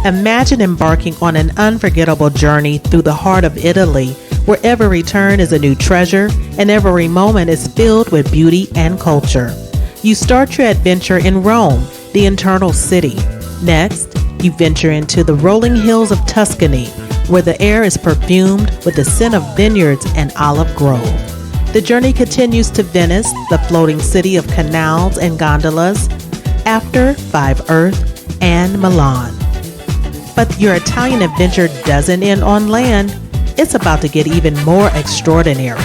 Imagine embarking on an unforgettable journey through the heart of Italy, where every turn is a new treasure and every moment is filled with beauty and culture. You start your adventure in Rome, the eternal city. Next, you venture into the rolling hills of Tuscany, where the air is perfumed with the scent of vineyards and olive grove. The journey continues to Venice, the floating city of canals and gondolas, after Five Earth and Milan. But your Italian adventure doesn't end on land. It's about to get even more extraordinary.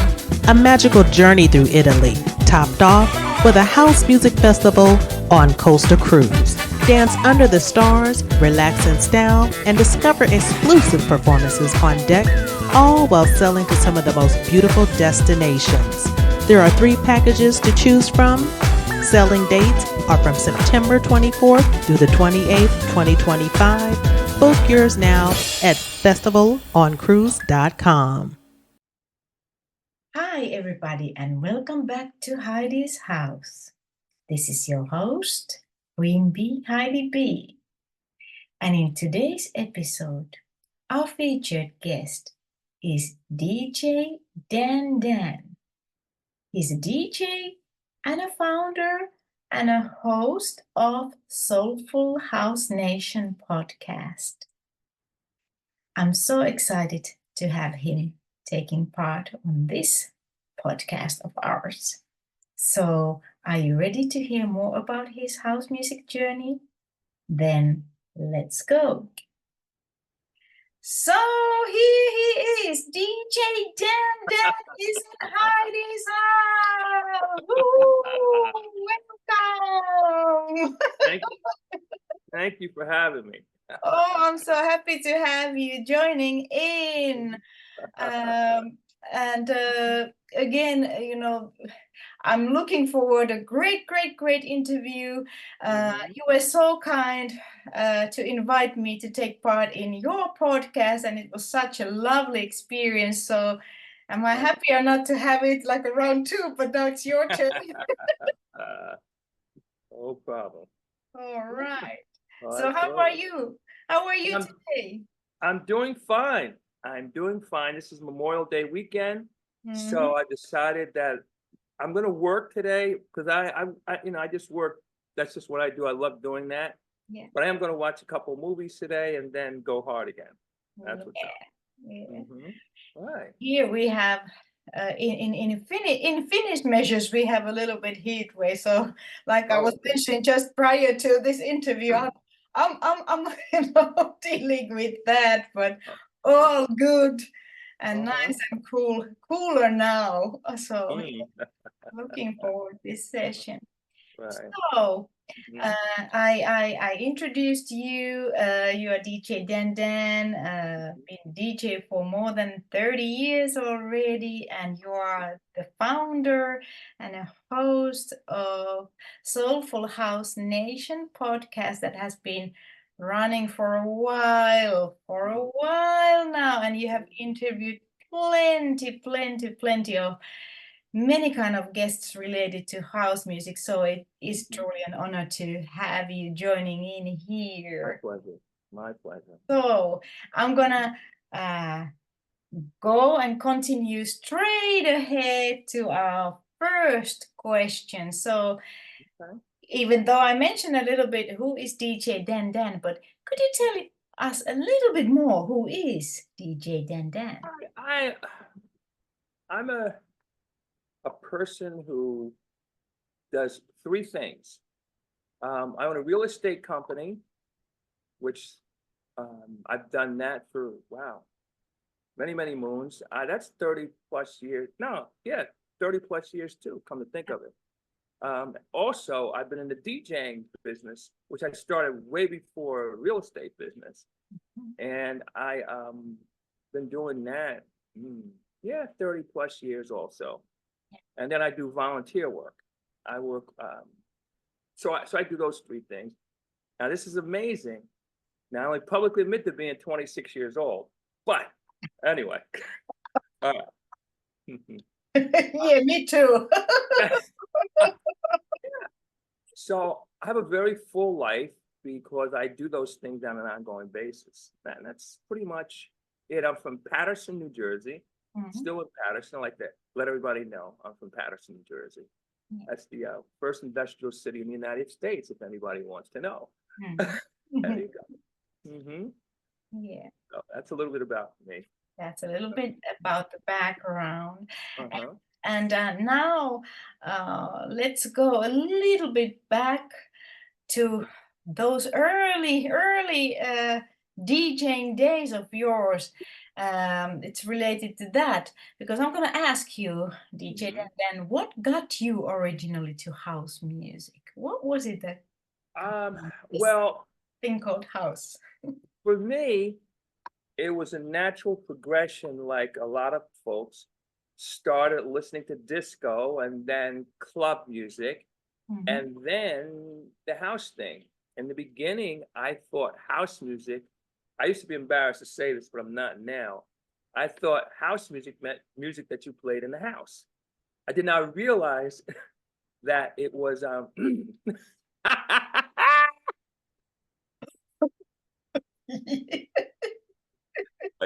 A magical journey through Italy, topped off with a house music festival on Costa Cruise. Dance under the stars, relax in style, and discover exclusive performances on deck, all while sailing to some of the most beautiful destinations. There are 3 packages to choose from. Sailing dates are from September 24th through the 28th, 2025. Book yours now at festivaloncruise.com. Hi, everybody, and welcome back to Heidi's house. This is your host, Queen Bee Heidi B. And in today's episode, our featured guest is DJ Dan Dan. He's a DJ and a founder and a host of Soulful House Nation podcast. I'm so excited to have him taking part on this podcast of ours. So, are you ready to hear more about his house music journey? Then let's go. So here he is, DJ Dan Dan is in Heidi's house. Woo! Welcome. Thank you for having me. Oh, I'm so happy to have you joining in. And again, I'm looking forward a great interview. You were so kind to invite me to take part in your podcast, and it was such a lovely experience. So am I happy or not to have it like a round 2, but now it's your turn. No problem. All right. Well, So how are you? How are you today? I'm doing fine. This is Memorial Day weekend, so I decided that I'm going to work today because I just work. That's just what I do. I love doing that. Yeah. But I am going to watch a couple of movies today and then go hard again. That's what's up. Yeah. Right. Here we have in Finnish measures we have a little bit heat wave. So like I was mentioning just prior to this interview, I'm dealing with that, but all good and nice and cooler now. So looking forward to this session. Right. So I introduced you. You are DJ Dan Dan. Been DJ for more than 30 years already, and you are the founder and a host of Soulful House Nation podcast that has been running for a while now, and you have interviewed plenty of many kind of guests related to house music. So it is truly an honor to have you joining in here. My pleasure. So I'm gonna go and continue straight ahead to our first question. So even though I mentioned a little bit who is DJ Dan Dan, but could you tell us a little bit more who is DJ Dan Dan? I'm a person who does 3 things. I own a real estate company, which I've done that for, many moons. That's 30 plus years. 30 plus years too, come to think of it. Also, I've been in the DJing business, which I started way before real estate business. And I been doing that, 30 plus years also. And then I do volunteer work. I work, so I do those 3 things. Now, this is amazing. Now, I only publicly admit to being 26 years old, but anyway. Yeah, me too. So I have a very full life because I do those things on an ongoing basis. And that's pretty much it. I'm from Paterson, New Jersey. Still in Paterson. I like to let everybody know I'm from Paterson, New Jersey. Yeah. That's the first industrial city in the United States, if anybody wants to know. Mhm. There you go. Yeah, So that's a little bit about me. that's a little bit about the background. Uh-huh. And now let's go a little bit back to those early DJing days of yours. It's related to that because I'm going to ask you, DJ Dan, what got you originally to house music? What was it that this Well, thing called house? for me, it was a natural progression, like a lot of folks started listening to disco and then club music and then the house thing. In the beginning, I thought house music, I used to be embarrassed to say this, but I'm not now. I thought house music meant music that you played in the house. I did not realize that it was I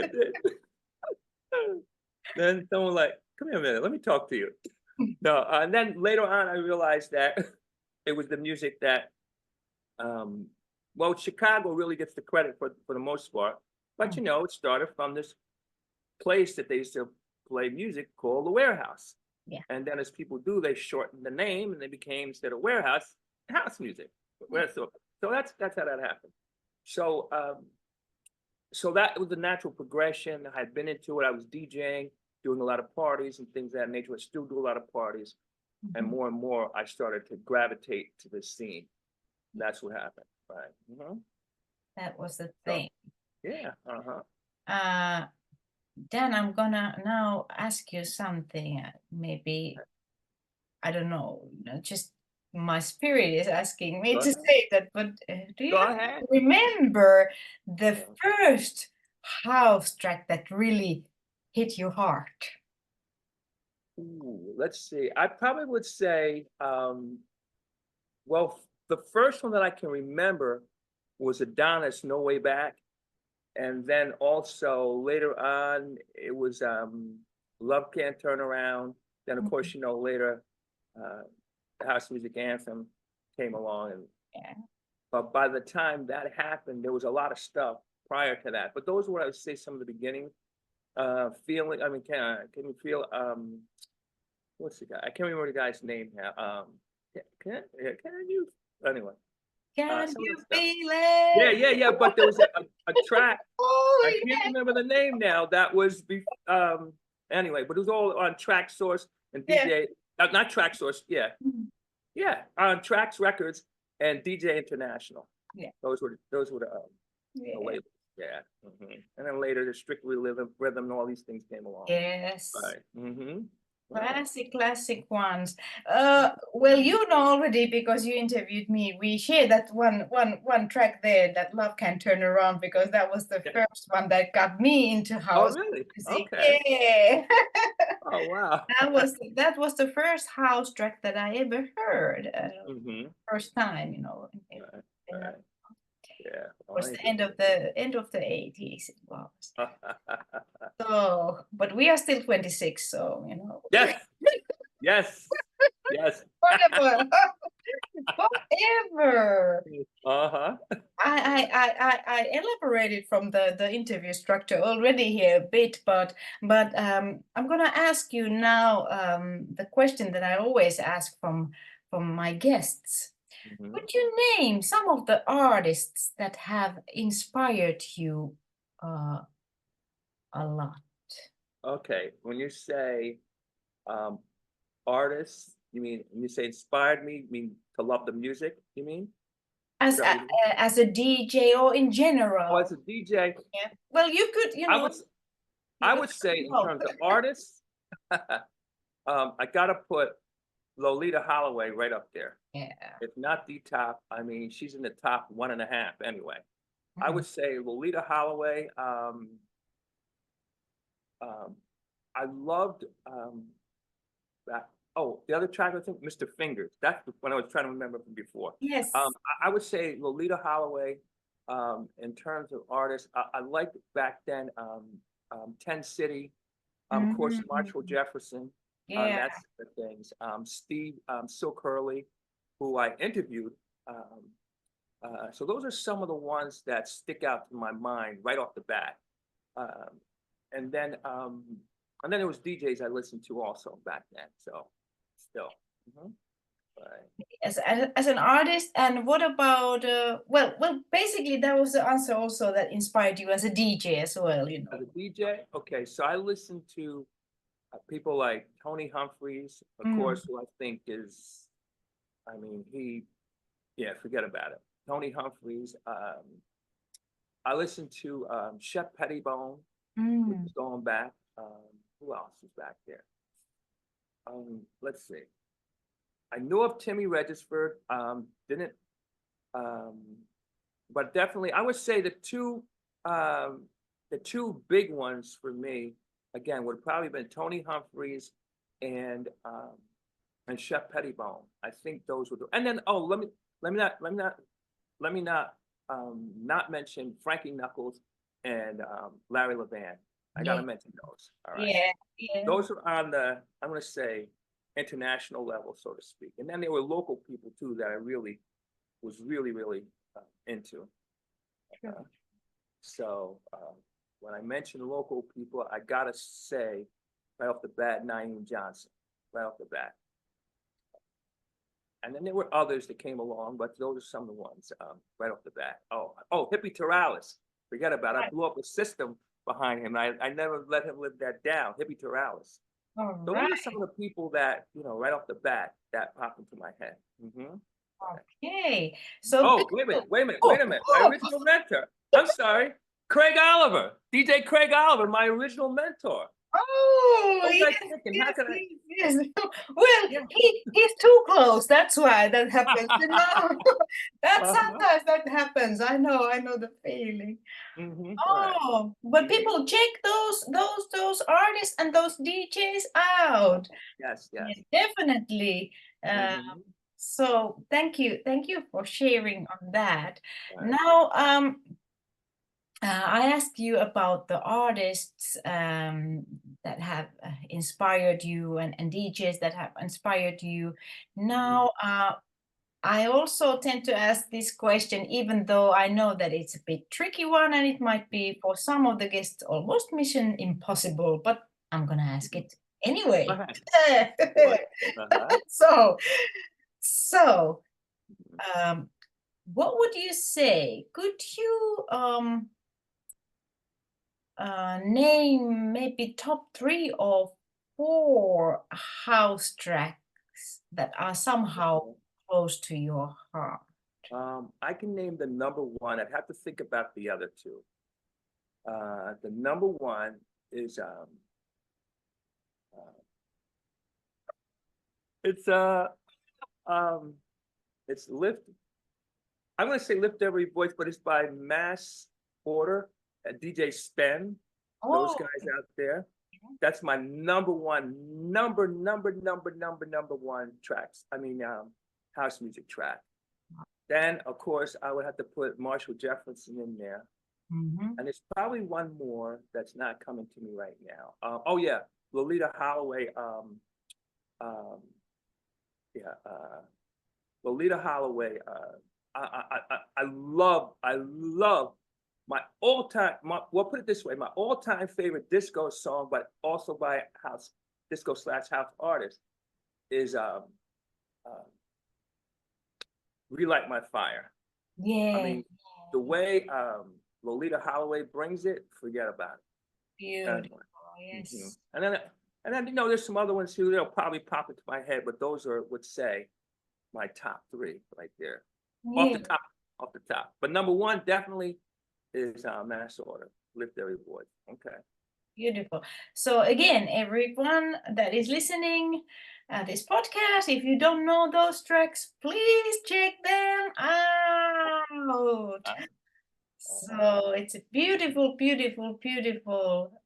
did. Then someone like, come here a minute, let me talk to you. No, and then later on, I realized that it was the music that, well, Chicago really gets the credit for the most part. But you know, it started from this place that they used to play music called the Warehouse. Yeah. And then as people do, they shortened the name and they became, instead of Warehouse, house music. So that's how that happened. So so that was the natural progression. I had been into it. I was DJing, doing a lot of parties and things of that nature. I still do a lot of parties. And more, I started to gravitate to this scene. That's what happened, right? That was the thing. Yeah. Dan, I'm gonna now ask you something. Maybe, I don't know, just my spirit is asking me to say that, but do you remember the first house track that really hit your heart? Ooh, let's see. I probably would say, well, the first one that I can remember was Adonis, No Way Back. And then also later on, it was Love Can't Turn Around. Then, of course, you know, later, the House Music Anthem came along. But by the time that happened, there was a lot of stuff prior to that. But those were, I would say, some of the beginning feeling. I mean, can you feel, what's the guy? I can't remember the guy's name now. Can you? Anyway. Can you feel it? Yeah. But there was a track. Oh, I can't remember the name now. That was anyway, but it was all on Track Source and DJ. Not Track Source. Yeah. On Trax Records and DJ International. Yeah. Those were the labels. Yeah. And then later the Strictly Rhythm and all these things came along. Yes. Right. Classic ones. Well, you know already because you interviewed me. We shared that one track there, that Love Can Turn Around, because that was the first one that got me into house. Oh, really? music. Okay. Yeah. Oh, wow. that was the first house track that I ever heard. First time, you know. Right. Yeah. It was the end of the 80s. It was. So, but we are still 26, so you know. Yes. Forever. I elaborated from the interview structure already here a bit, but I'm gonna ask you now the question that I always ask from my guests. Could you name some of the artists that have inspired you a lot? Okay, when you say artists, you mean when you say inspired me, you mean to love the music, you mean? As a DJ or in general? Oh, as a DJ. Yeah. Well, you could, you know. I would say in terms of artists, I gotta put Lolita Holloway right up there. Yeah. If not the top, I mean, she's in the top 1.5 anyway. I would say Lolita Holloway. I loved Oh, the other track, I think, Mr. Fingers. That's what I was trying to remember from before. Yes. I would say Lolita Holloway. In terms of artists, I liked back then. 10 City. Of course, Marshall Jefferson. Yeah. That's the things. Steve Silk Hurley, who I interviewed. So those are some of the ones that stick out to my mind right off the bat. And then there was DJs I listened to also back then. So still. Right. As an artist, and what about well, basically that was the answer also that inspired you as a DJ as well, you know. As a DJ, okay, so I listened to people like Tony Humphries, of course, who I think is, I mean, forget about it. Tony Humphries. I listened to Shep Pettibone, which is going back. Who else is back there? Let's see. I knew of Timmy Regisford, didn't, but definitely, I would say the two big ones for me, again, would have probably been Tony Humphries and Shep Pettibone. I think those were and then let me not mention Frankie Knuckles and Larry Levan. I gotta mention those. All right. Yeah. Those are on the, I'm gonna say, international level, so to speak. And then there were local people too that I was really into. Sure. So when I mention local people, I gotta say right off the bat, Naeem Johnson, right off the bat. And then there were others that came along, but those are some of the ones right off the bat. Oh, Hippie Torales. Forget about it. I blew up a system behind him. I never let him live that down. Hippie Torales. Those are some of the people that, right off the bat, that pop into my head. Okay. So wait a minute. My original mentor. I'm sorry. Craig Oliver. DJ Craig Oliver, my original mentor. Oh, yes. Well, he's too close. That's why that happens. You know, sometimes that happens. I know the feeling. Oh, but people check those artists and those DJs out. Yes. Yeah, definitely. So thank you for sharing on that. Now, I asked you about the artists that have inspired you and DJs that have inspired you. Now, I also tend to ask this question, even though I know that it's a bit tricky one and it might be for some of the guests almost mission impossible, but I'm gonna ask it anyway. So, what would you say? Could you name maybe top 3 or 4 house tracks that are somehow close to your heart? I can name the number one. I'd have to think about the other two. The number one is it's Lift. I'm gonna say Lift Every Voice, but it's by Mass Order, DJ Spen. Those guys out there. That's my number one tracks. I mean, house music track. Then, of course, I would have to put Marshall Jefferson in there. And there's probably one more that's not coming to me right now. Lolita Holloway. Lolita Holloway. I love my all-time. Well, put it this way: my all-time favorite disco song, but also by house disco / house artist, is "Relight My Fire." Yeah. I mean, the way Lolita Holloway brings it, forget about it. Beautiful. Yes. And then there's some other ones too that'll probably pop into my head, but those are, would say, my top 3 right there. Off the top. But number one definitely is Mass Order, Lift Every Voice. Okay. Beautiful. So again, everyone that is listening this podcast, if you don't know those tracks, please check them out. So it's a beautiful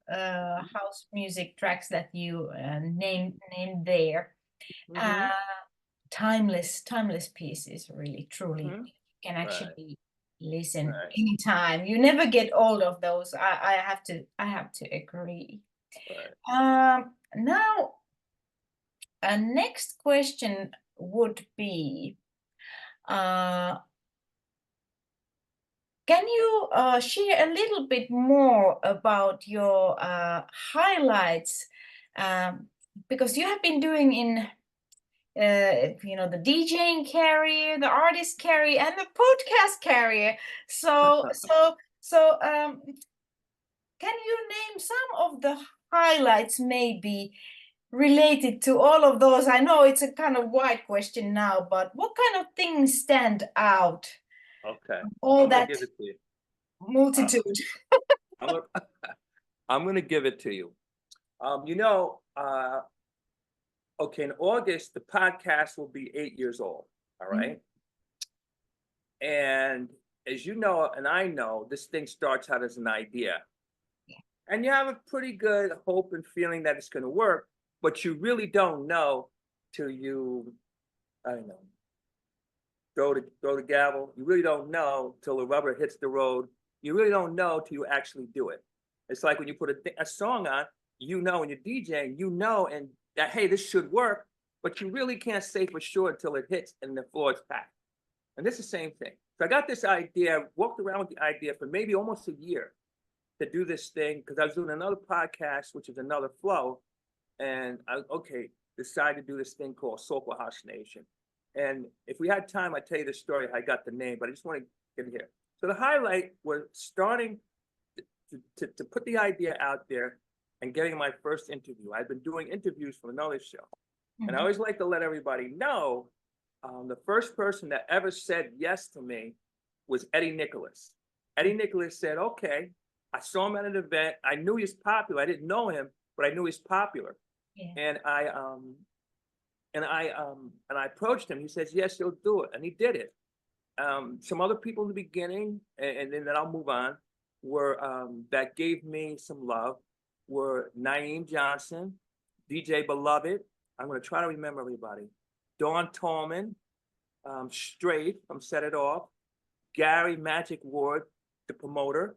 house music tracks that you named there. Uh, timeless pieces, really, truly. Mhm. You can Right, actually listen right, anytime. You never get old of those. I have to agree. right. Now, a next question would be, uh, can you share a little bit more about your highlights? Because you have been doing in the DJing career, the artist career, and the podcast career. So, can you name some of the highlights, maybe related to all of those? I know it's a kind of wide question now, but what kind of things stand out? Okay, All I'm gonna that give it to you. Uh, multitude. I'm gonna, I'm gonna give it to you. You know, okay, in August, the podcast will be 8 years old. All Mhm. right. And as you know, and I know, this thing starts out as an idea. And you have a pretty good hope and feeling that it's going to work, but you really don't know till you, I don't know, throw the gavel. You really don't know till the rubber hits the road. You really don't know till you actually do it. It's like when you put a song on, you know, when you're DJing, you know, and that, hey, this should work, but you really can't say for sure until it hits and the floor is packed. And this is the same thing. So I got this idea, walked around with the idea for maybe almost a year to do this thing because I was doing another podcast, which is another flow. And decided to do this thing called Soulful House Nation. And if we had time, I'd tell you the story, how I got the name, but I just want to get it here. So the highlight was starting to put the idea out there and getting my first interview. I've been doing interviews for another show. And I Mhm. always like to let everybody know the first person that ever said yes to me was Eddie Nicholas. Eddie Nicholas said, okay, I saw him at an event. I knew he was popular. I didn't know him, but I knew he's popular. Yeah. And I approached him. He says, yes, he'll do it. And he did it. Some other people in the beginning, and then I'll move on, were that gave me some love were Naeem Johnson, DJ Beloved. I'm going to try to remember everybody. Dawn Tallman, Straight from Set It Off, Gary Magic Ward, the promoter,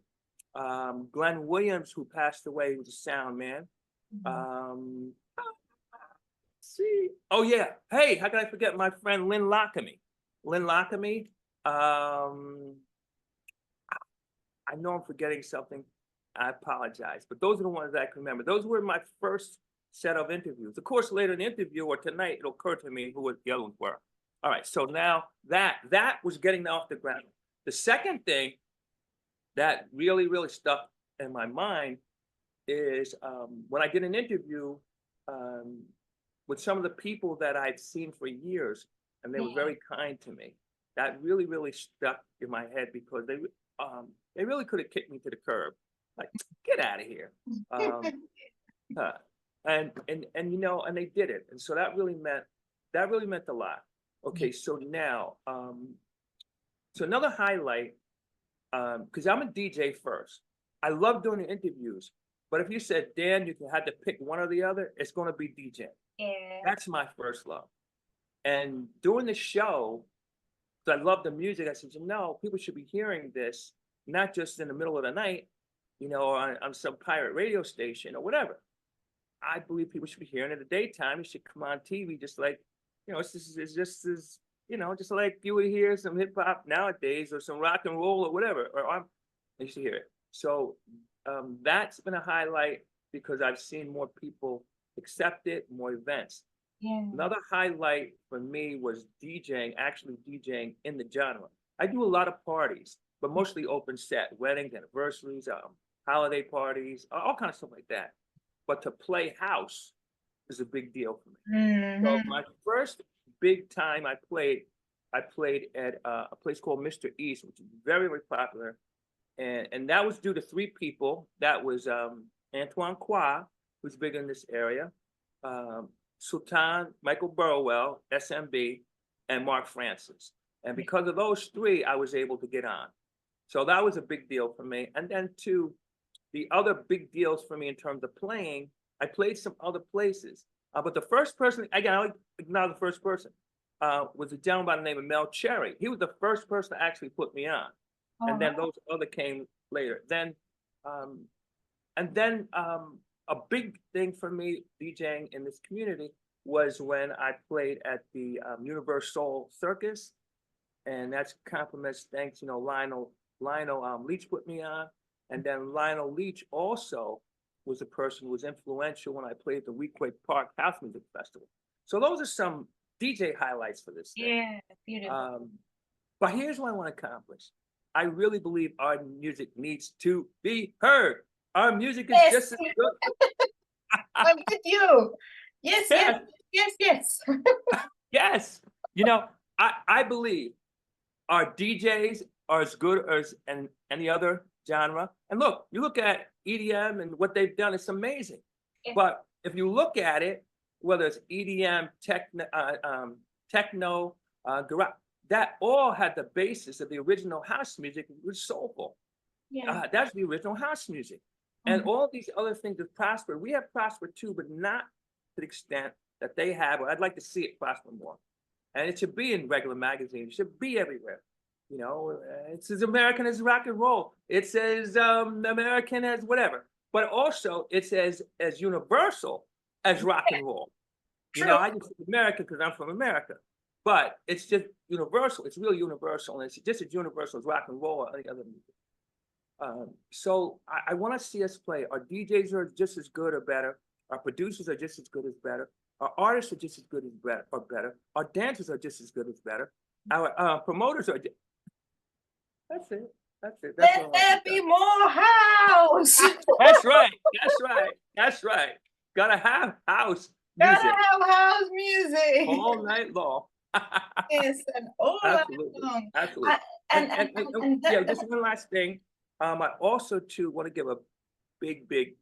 Glenn Williams, who passed away, who was a sound man. Mhm. Um, see, oh yeah, hey, how can I forget my friend Lynn Lockamy? Lynn Lockamy. Um, I know I'm forgetting something. I apologize, but those are the ones that I can remember. Those were my first set of interviews. Of course, later in the interview or tonight, it'll occur to me who the other ones were. All right, so now that was getting off the ground. The second thing that really stuck in my mind is when I did an interview um, with some of the people that I'd seen for years, and they were Yeah. very kind to me. That really stuck in my head because they really could have kicked me to the curb, like get out of here. Um, huh. And and they did it, and so that really meant a lot. Yeah. Okay, so now so another highlight because I'm a DJ first. I love doing the interviews, but if you said, Dan, you had to pick one or the other, it's going to be DJ. Yeah. That's my first love. And doing the show, because I love the music, I said, people should be hearing this, not just in the middle of the night, or on some pirate radio station or whatever. I believe people should be hearing it in the daytime. It should come on TV, just like, it's just as, just like you would hear some hip hop nowadays or some rock and roll or whatever, you should hear it. So that's been a highlight because I've seen more people accept it, more events. Yeah. Another highlight for me was actually DJing in the genre. I do a lot of parties, but mostly open set, weddings, anniversaries, holiday parties, all kinds of stuff like that. But to play house is a big deal for me. So Mhm. my first big time I played at a place called Mr. East, which is very popular, and that was due to three people. That was Antoine Qua, who's big in this area, um, Sultan Michael Burwell, SMB, and Mark Francis. And because of those three, I was able to get on. So that was a big deal for me. And then the other big deals for me in terms of playing, I played some other places. But the first person, again, I acknowledge the first person, was a gentleman by the name of Mel Cherry. He was the first person to actually put me on. And then those other came later. Then, and then a big thing for me DJing in this community was when I played at the Universal Circus, and that's compliments, thanks, Lionel Leach put me on, and then Lionel Leach also was a person who was influential when I played at the Weequahic Park House Music Festival. So those are some DJ highlights for this thing. Yeah, beautiful. But here's what I want to accomplish. I really believe our music needs to be heard. Our music is just as good. I'm with you. Yes, yes, yes, yes. Yes. I believe our DJs are as good as any other genre. And look, you look at EDM and what they've done, it's amazing. Yeah. But if you look at it, whether it's EDM, techno, garage, that all had the basis of the original house music, which was soulful. Yeah. That's the original house music. And all these other things have prospered. We have prospered too, but not to the extent that they have. Or I'd like to see it prosper more. And it should be in regular magazines. It should be everywhere. It's as American as rock and roll. It's as American as whatever. But also, it's as universal as rock and roll. True. I just say American because I'm from America. But it's just universal. It's really universal. And it's just as universal as rock and roll or any other music. So I want to see us play. Our DJs are just as good or better. Our producers are just as good as better. Our artists are just as good as better. Our dancers are just as good as better. Our promoters are. That's it. Let there be more house. That's right. That's right. Gotta have house music. Gotta have house music all night long. Yes, and all night long. Absolutely. And just one last thing. I also too want to give a big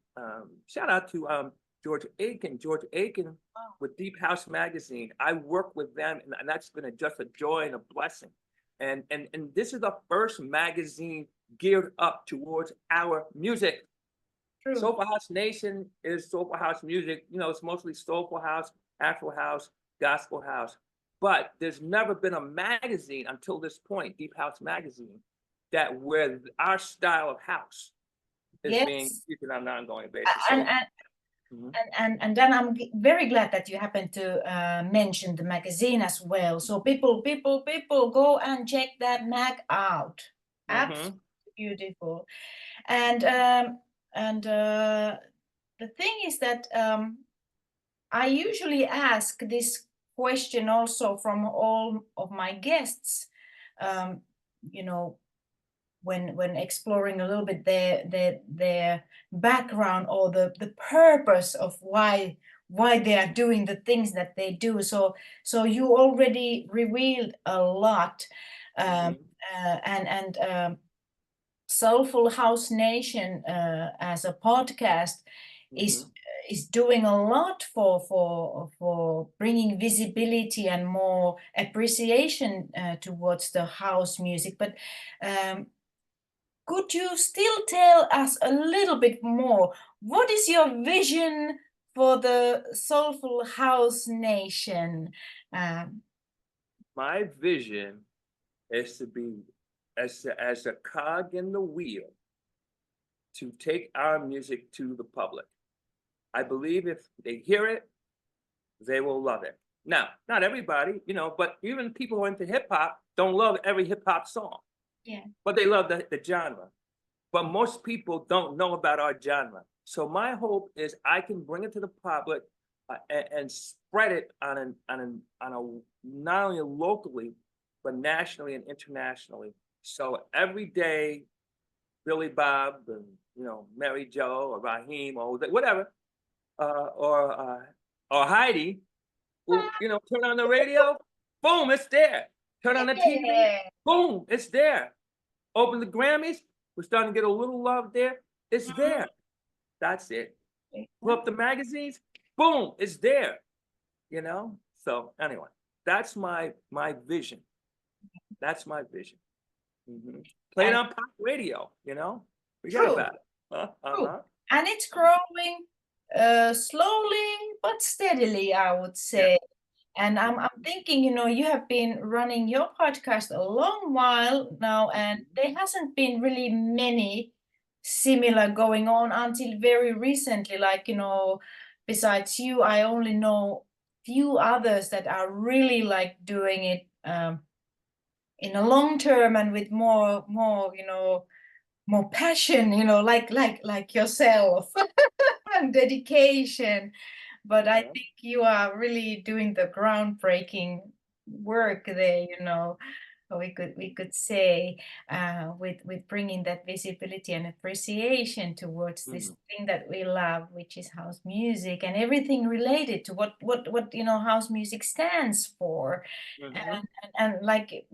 shout out to George Aiken. George Aiken with Deep House Magazine. I work with them, and that's been just a joy and a blessing. And this is the first magazine geared up towards our music. True. Soulful House Nation is Soulful House music. It's mostly Soulful House, Afro House, Gospel House. But there's never been a magazine until this point, Deep House Magazine, where our style of house is being featured on an ongoing basis. And then I'm very glad that you happened to mention the magazine as well. So people go and check that mag out. Absolutely beautiful. And the thing is that I usually ask this question also from all of my guests. When exploring a little bit their background or the purpose of why they are doing the things that they do. So you already revealed a lot, and Soulful House Nation as a podcast is doing a lot for bringing visibility and more appreciation towards the house music. But could you still tell us a little bit more? What is your vision for the Soulful House Nation? My vision is to be as a cog in the wheel to take our music to the public. I believe if they hear it, they will love it. Now, not everybody, but even people who are into hip hop don't love every hip hop song. Yeah. But they love the genre. But most people don't know about our genre. So my hope is I can bring it to the public and spread it on a not only locally but nationally and internationally. So every day, Billy Bob and Mary Jo or Raheem or whatever, or Heidi, will, turn on the radio, boom, it's there. Turn on the TV, boom, it's there. Open the Grammys, we're starting to get a little love there. It's there. That's it. Pull up the magazines, boom, it's there. So anyway, that's my vision. That's my vision. Play it on pop radio. Forget about it. And it's growing slowly but steadily, I would Yeah. say. And I'm thinking, you have been running your podcast a long while now, and there hasn't been really many similar going on until very recently. Like, besides you, I only know few others that are really like doing it in a long term and with more passion, like yourself and dedication. But I Yeah. think you are really doing the groundbreaking work there, we could say, with bringing that visibility and appreciation towards this Mhm. thing that we love, which is house music and everything related to what house music stands for. Mhm. And like,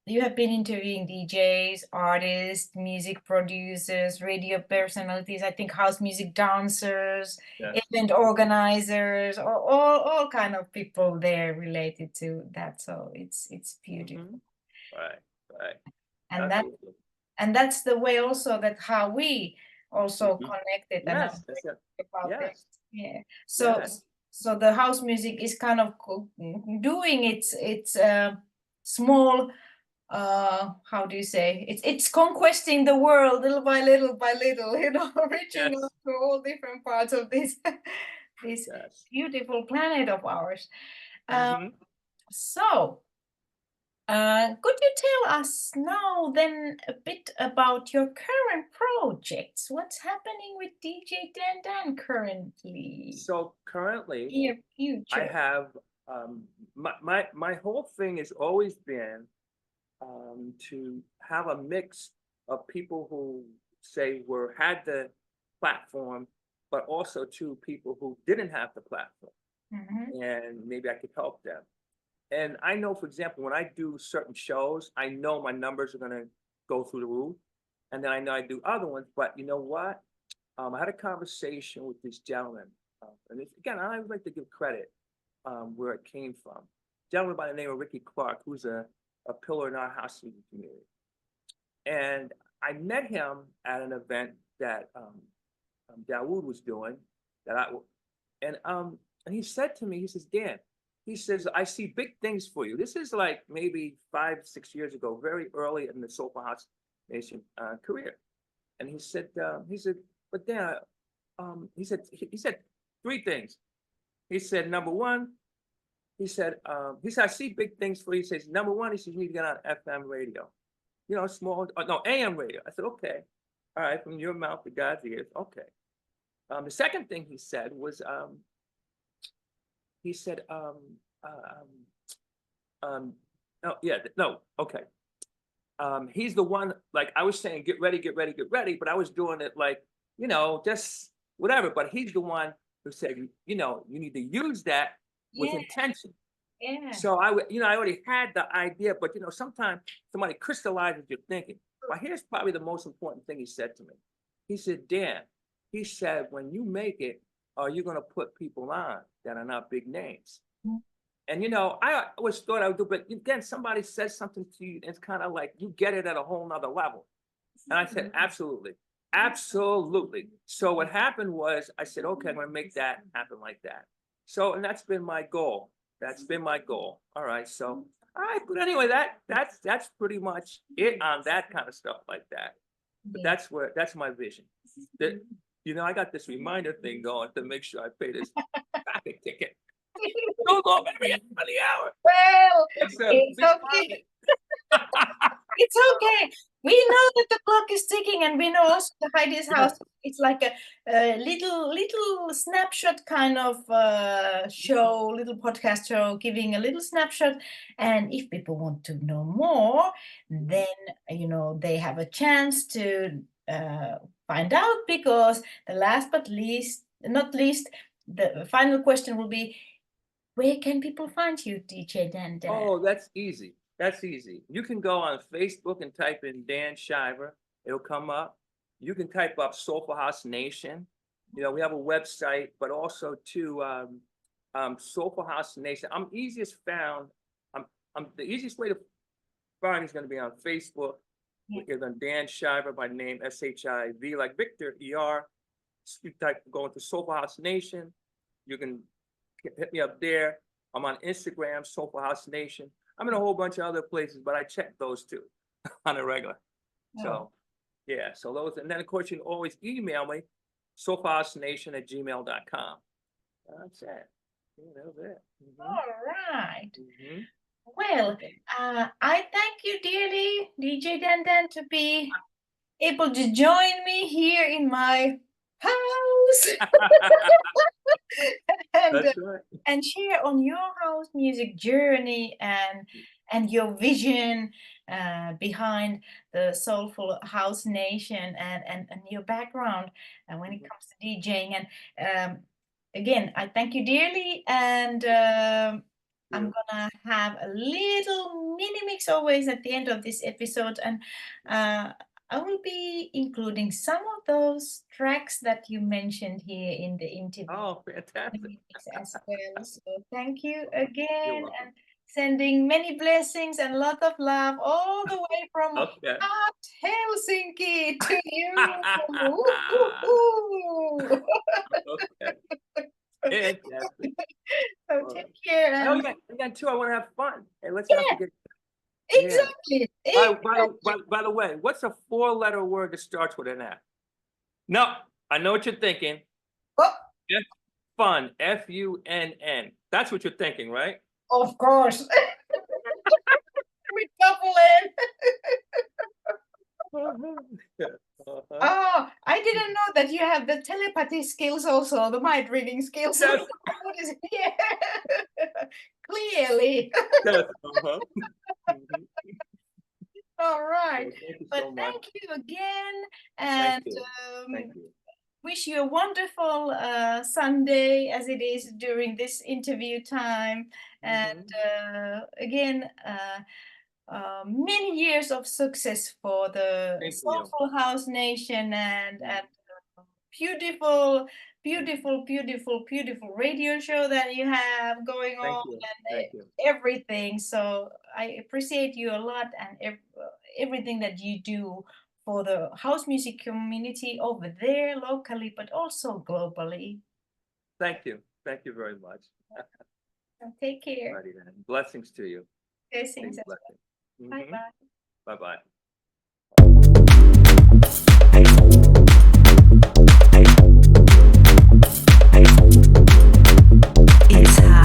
you have been interviewing DJs, artists, music producers, radio personalities, I think house music dancers, Yes. event organizers, or all kind of people there related to that. So it's beautiful. Mhm. Right. Right. And that Absolutely. and that's the way also that how we also Mhm. connected, and I'm Yes. That's it. about this. Yes. Yeah. So Yes. so the house music is kind of doing its small, how do you say, it's conquesting the world little by little by little, reaching Yes. out to all different parts of this this Yes. beautiful planet of ours. um, Mhm. so could you tell us now then a bit about your current projects? What's happening with DJ Dan Dan currently? So currently, Near I future. have my whole thing has always been to have a mix of people who say were had the platform, but also to people who didn't have the platform, Mhm. and maybe I could help them. And I know, for example, when I do certain shows, I know my numbers are going to go through the roof, and then I know I do other ones. But you know what? I had a conversation with this gentleman, and again, I would like to give credit where it came from. Gentleman by the name of Ricky Clark, who's a pillar in our house music community. And I met him at an event that Dawood was doing. That I and he said to me, he says, Dan, he says, I see big things for you. This is like maybe 5, 6 years ago, very early in the Soulful House Nation career. And he said, but Dan, he said three things. He said, number one, I see big things for you. He says, number one, he says, you need to get on FM radio, small, no, AM radio. I said, okay. All right, from your mouth to God's ears. Okay. The second thing he said was, he said, no, yeah, no, okay. He's the one, like I was saying, get ready, get ready, get ready, but I was doing it like, just whatever. But he's the one who said, you need to use that with Yeah, intention. yeah. So I already had the idea, but sometimes somebody crystallizes your thinking. But here's probably the most important thing he said to me. He said, Dan, he said, when you make it, are you going to put people on that are not big names? And I always thought I would do, but again, somebody says something to you, and it's kind of like you get it at a whole nother level. And I said, absolutely, absolutely. So what happened was I said, okay, I'm going to make that happen like that. So, and that's been my goal. That's been my goal. All right. So, all right. But anyway, that's pretty much it on that kind of stuff like that. But Yeah. that's my vision. That, I got this reminder thing going to make sure I pay this traffic ticket. Don't go every end of the hour. Well, It's a it's big okay. It's okay. We know that the clock is ticking, and we know also the Heidi's house. It's like a little snapshot kind of show, little podcast show, giving a little snapshot. And if people want to know more, then they have a chance to find out, because the last but not least, the final question will be, where can people find you, DJ Dan Dan? Oh, that's easy. That's easy. You can go on Facebook and type in Dan Shiver. It'll come up. You can type up Soulful House Nation. We have a website, but also to Soulful House Nation. The easiest way to find is going to be on Facebook. Yeah. Is on Dan Shiver by name, SHIV, like Victor, ER. You type, go into Soulful House Nation. You can hit me up there. I'm on Instagram, Soulful House Nation. I'm in a whole bunch of other places, but I check those too on a regular. Oh. So, yeah, so those, and then of course you can always email me, soulfulhousenation@gmail.com. That's it. Yeah, that was it. All right. Mhm. Well, I thank you dearly, DJ Dandan, to be able to join me here in my house and That's right. and share on your house music journey and your vision behind the Soulful House Nation and your background when it comes to DJing. And again, I thank you dearly, and I'm gonna have a little mini mix always at the end of this episode, and I will be including some of those tracks that you mentioned here in the interview. Oh, fantastic. As well. So thank you You're again, welcome. and sending many blessings and lot of love all the way from Okay. hot Helsinki to you. Woo-hoo-hoo. Okay. Fantastic. So All right. take care. Oh, And yeah, too. I want to have fun. Hey, let's not yeah, forget. Yeah. exactly. By the way, what's a 4-letter word that starts with an F? No, I know what you're thinking. Oh, F, fun, FUNN. That's what you're thinking, right? of course. With double N. Uh-huh. Oh, I didn't know that you have the telepathy skills also, the mind reading skills. Yes. What is yeah. Clearly. Yes. Uh-huh. Mhm. All right. Well, thank you But so much. thank you again, Thank and you. Thank you. wish you a wonderful Sunday as it is during this interview time. And again, many years of success for the Thank you. Soulful House Nation and beautiful, beautiful, beautiful, beautiful radio show that you have going Thank on you. and Thank you. everything. So I appreciate you a lot and everything that you do for the house music community over there locally, but also globally. Thank you. Thank you very much. So take care. Alrighty then. Blessings to you. Blessings. Big blessings. Bye bye. Bye-bye. It's